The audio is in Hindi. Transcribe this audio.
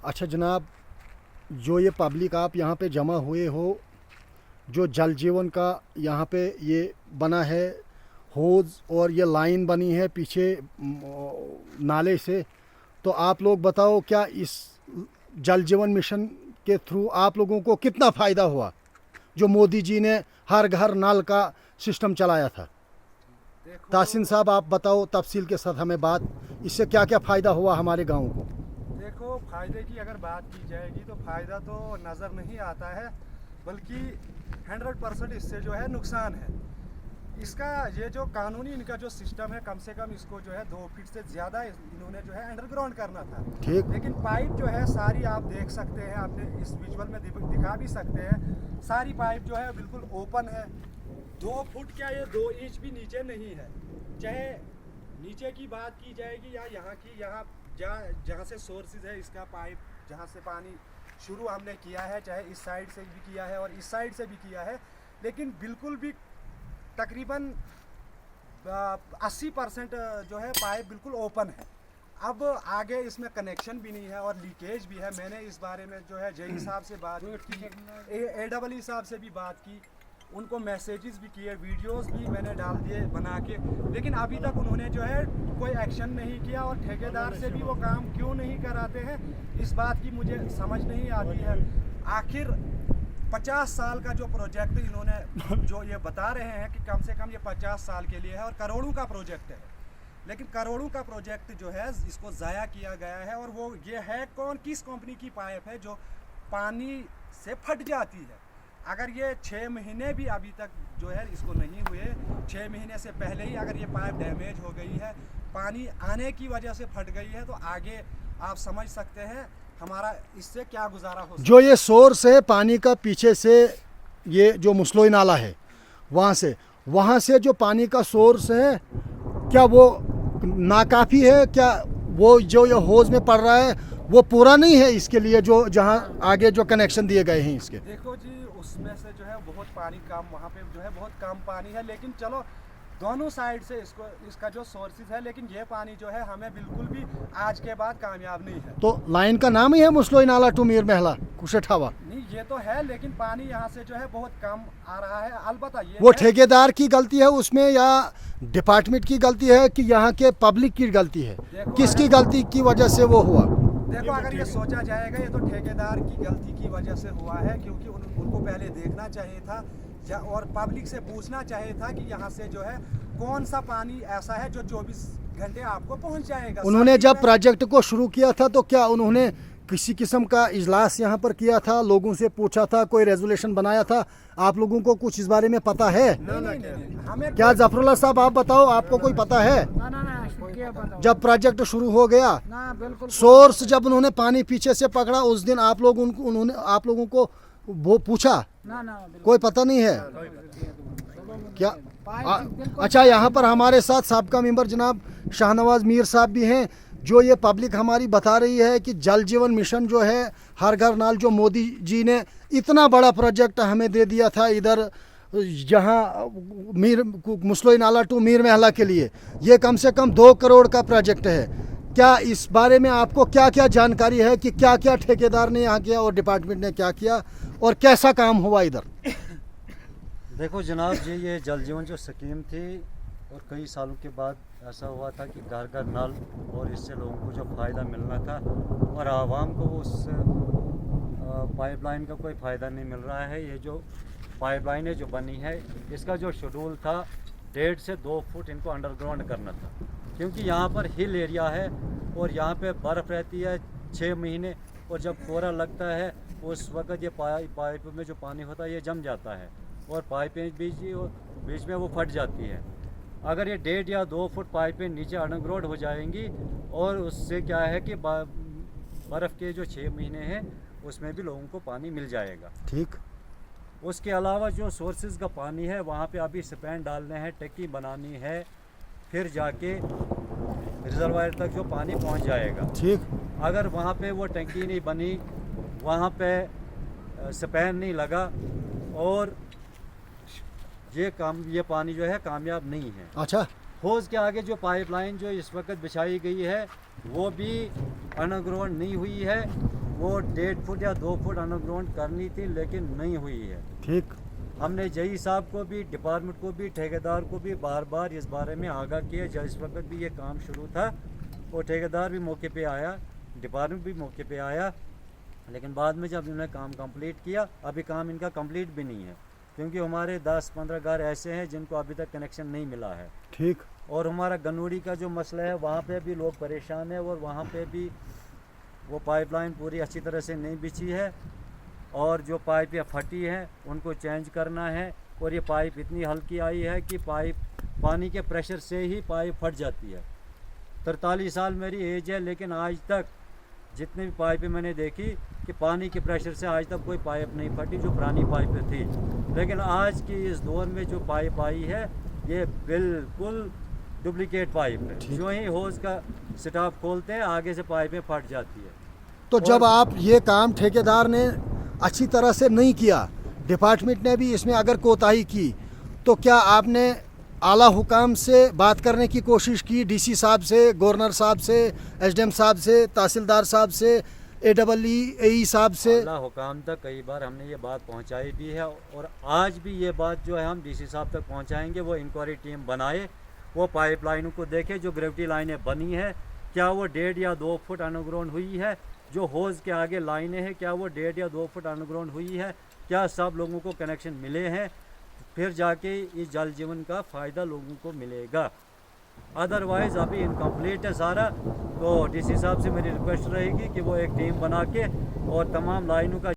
अच्छा जनाब, जो ये पब्लिक आप यहाँ पे जमा हुए हो, जो जल जीवन का यहाँ पे ये बना है होज और ये लाइन बनी है पीछे नाले से, तो आप लोग बताओ क्या इस जल जीवन मिशन के थ्रू आप लोगों को कितना फ़ायदा हुआ, जो मोदी जी ने हर घर नल का सिस्टम चलाया था। तासिन साहब आप बताओ तफसील के साथ हमें बात, इससे क्या क्या फ़ायदा हुआ हमारे गाँव को। देखो, फ़ायदे की अगर बात की जाएगी तो फ़ायदा तो नज़र नहीं आता है, बल्कि 100% इससे जो है नुकसान है। इसका ये जो कानूनी इनका जो सिस्टम है, कम से कम इसको जो है 2 फीट से ज़्यादा इन्होंने जो है अंडरग्राउंड करना था। ठीक। लेकिन पाइप जो है सारी आप देख सकते हैं, आपने इस विजुअल में दिखा भी सकते हैं, सारी पाइप जो है बिल्कुल ओपन है। 2 फुट क्या, ये 2 इंच भी नीचे नहीं है। चाहे नीचे की बात की जाएगी या यहाँ की, यहाँ जहाँ से सोर्सेज है इसका पाइप, जहाँ से पानी शुरू हमने किया है, चाहे इस साइड से भी किया है और इस साइड से भी किया है, लेकिन बिल्कुल भी तकरीबन 80% जो है पाइप बिल्कुल ओपन है। अब आगे इसमें कनेक्शन भी नहीं है और लीकेज भी है। मैंने इस बारे में जो है जेई साहब से बात की, AEE साहब से भी बात की, उनको मैसेजेस भी किए, वीडियोस भी मैंने डाल दिए बना के, लेकिन अभी तक उन्होंने जो है कोई एक्शन नहीं किया। और ठेकेदार से भी वो काम क्यों नहीं कराते हैं, इस बात की मुझे समझ नहीं आती है। आखिर 50 साल का जो प्रोजेक्ट इन्होंने जो ये बता रहे हैं कि कम से कम ये 50 साल के लिए है और करोड़ों का प्रोजेक्ट है, लेकिन करोड़ों का प्रोजेक्ट जो है इसको ज़ाया किया गया है। और वो ये है कौन, किस कंपनी की पाइप है जो पानी से फट जाती है। अगर ये 6 महीने भी अभी तक जो है इसको नहीं हुए, 6 महीने से पहले ही अगर ये पाइप डैमेज हो गई है, पानी आने की वजह से फट गई है, तो आगे आप समझ सकते हैं हमारा इससे क्या गुजारा हो सकता है। जो ये सोर्स है पानी का, पीछे से ये जो मुसलोई नाला है वहाँ से जो पानी का सोर्स है, क्या वो नाकाफ़ी है? क्या वो जो ये होज में पड़ रहा है वो पूरा नहीं है इसके लिए, जो जहाँ आगे जो कनेक्शन दिए गए हैं इसके? देखो जी, उसमें से जो है बहुत पानी कम, वहाँ पे जो है बहुत कम पानी है, लेकिन चलो दोनों साइड से इसका जो सोर्सेज है, लेकिन ये पानी जो है हमें बिल्कुल भी आज के बाद कामयाब नहीं है। तो लाइन का नाम ही है मुसलोई नाला टू मीर महला कुशेठावा। नहीं, ये तो है, लेकिन पानी यहाँ से जो है बहुत कम आ रहा है। अलबत्ता ये वो ठेकेदार की गलती है उसमें, या डिपार्टमेंट की गलती है, कि यहाँ के पब्लिक की गलती है? किसकी गलती की वजह से वो हुआ? देखो, अगर ये सोचा जाएगा ये तो ठेकेदार की गलती की वजह से हुआ है, क्योंकि उनको पहले देखना चाहिए था और पब्लिक से पूछना चाहिए था कि यहाँ से जो है कौन सा पानी ऐसा है जो 24 घंटे आपको पहुँच जाएगा। उन्होंने जब प्रोजेक्ट को शुरू किया था तो क्या उन्होंने किसी किस्म का इजलास यहाँ पर किया था, लोगों से पूछा था, कोई रेजोल्यूशन बनाया था? आप लोगों को कुछ इस बारे में पता है? हमें क्या जफरुल्लाह साहब आप बताओ, आपको कोई पता है? जब प्रोजेक्ट शुरू हो गया, सोर्स जब उन्होंने पानी पीछे से पकड़ा, उस दिन आप लोगों को वो पूछा? कोई पता नहीं है क्या? अच्छा, यहाँ पर हमारे साथ साबका मेंबर जनाब शाहनवाज मीर साहब भी हैं। जो ये पब्लिक हमारी बता रही है कि जल जीवन मिशन जो है हर घर नल, जो मोदी जी ने इतना बड़ा प्रोजेक्ट हमें दे दिया था इधर जहाँ मुसलोई नाला टू मीर महला के लिए, ये कम से कम 2 करोड़ का प्रोजेक्ट है। क्या इस बारे में आपको क्या क्या जानकारी है कि क्या क्या ठेकेदार ने यहाँ किया और डिपार्टमेंट ने क्या किया और कैसा काम हुआ इधर? देखो जनाब जी, ये जल जीवन जो स्कीम थी और कई सालों के बाद ऐसा हुआ था कि घर घर नल, और इससे लोगों को जो फ़ायदा मिलना था और आवाम को उस पाइपलाइन का कोई फ़ायदा नहीं मिल रहा है। ये जो पाइपलाइनें जो बनी है, इसका जो शेड्यूल था 1.5 से 2 फुट इनको अंडरग्राउंड करना था, क्योंकि यहाँ पर हिल एरिया है और यहाँ पे बर्फ़ रहती है 6 महीने, और जब कोहरा लगता है उस वक्त ये पाइप में जो पानी होता है ये जम जाता है और पाइपें बीच में वो फट जाती है। अगर ये 1.5 या 2 फुट पाइपें नीचे अंडरग्राउंड हो जाएंगी, और उससे क्या है कि बर्फ़ के जो 6 महीने हैं उसमें भी लोगों को पानी मिल जाएगा। ठीक। उसके अलावा जो सोर्सेज का पानी है वहाँ पे अभी स्पैन डालने हैं, टंकी बनानी है, फिर जाके रिजर्वायर तक जो पानी पहुँच जाएगा। ठीक। अगर वहाँ पे वो टंकी नहीं बनी, वहाँ पे स्पैन नहीं लगा, और ये पानी जो है कामयाब नहीं है। अच्छा। होज के आगे जो पाइपलाइन जो इस वक्त बिछाई गई है वो भी अंडरग्राउंड नहीं हुई है, वो 1.5 फुट या 2 फुट अंडरग्राउंड करनी थी, लेकिन नहीं हुई है। ठीक। हमने जई साहब को भी, डिपार्टमेंट को भी, ठेकेदार को भी बार बार इस बारे में आगाह किया। जिस वक्त भी ये काम शुरू था वो ठेकेदार भी मौके पे आया, डिपार्टमेंट भी मौके पे आया, लेकिन बाद में जब इन्होंने काम कंप्लीट किया, अभी काम इनका कंप्लीट भी नहीं है, क्योंकि हमारे 10-15 घर ऐसे हैं जिनको अभी तक कनेक्शन नहीं मिला है। ठीक। और हमारा गनूड़ी का जो मसला है वहाँ पे भी लोग परेशान हैं, और वहाँ पे भी वो पाइपलाइन पूरी अच्छी तरह से नहीं बिछी है, और जो पाइप या फटी हैं उनको चेंज करना है। और ये पाइप इतनी हल्की आई है कि पाइप पानी के प्रेशर से ही पाइप फट जाती है। 43 साल मेरी एज है, लेकिन आज तक जितनी भी पाइपें मैंने देखी कि पानी के प्रेशर से आज तक कोई पाइप नहीं फटी जो पुरानी पाइपें थी। लेकिन आज की इस दौर में जो पाइप आई है ये बिल्कुल डुप्लीकेट पाइप है। जो ही होज का स्टॉप खोलते हैं आगे से पाइपें फट जाती है। तो जब आप ये काम ठेकेदार ने अच्छी तरह से नहीं किया, डिपार्टमेंट ने भी इसमें अगर कोताही की, तो क्या आपने आला हुकाम से बात करने की कोशिश की? डीसी साहब से, गवर्नर साहब से, एसडीएम साहब से, तहसीलदार साहब से, AEE साहब से? आला हुकाम तक कई बार हमने ये बात पहुंचाई भी है, और आज भी ये बात जो है हम डीसी साहब तक पहुंचाएंगे। वो इंक्वायरी टीम बनाए, वो पाइपलाइनों को देखे जो ग्रेविटी लाइनें बनी है, क्या वो 1.5 या 2 फुट अंडरग्राउंड हुई है, जो होज के आगे लाइनें हैं क्या वो 1.5 या 2 फुट अंडरग्राउंड हुई है, क्या सब लोगों को कनेक्शन मिले हैं, फिर जाके इस जल जीवन का फ़ायदा लोगों को मिलेगा। अदरवाइज़ अभी इनकम्प्लीट है सारा। तो डीसी साहब से मेरी रिक्वेस्ट रहेगी कि वो एक टीम बना के और तमाम लाइनों का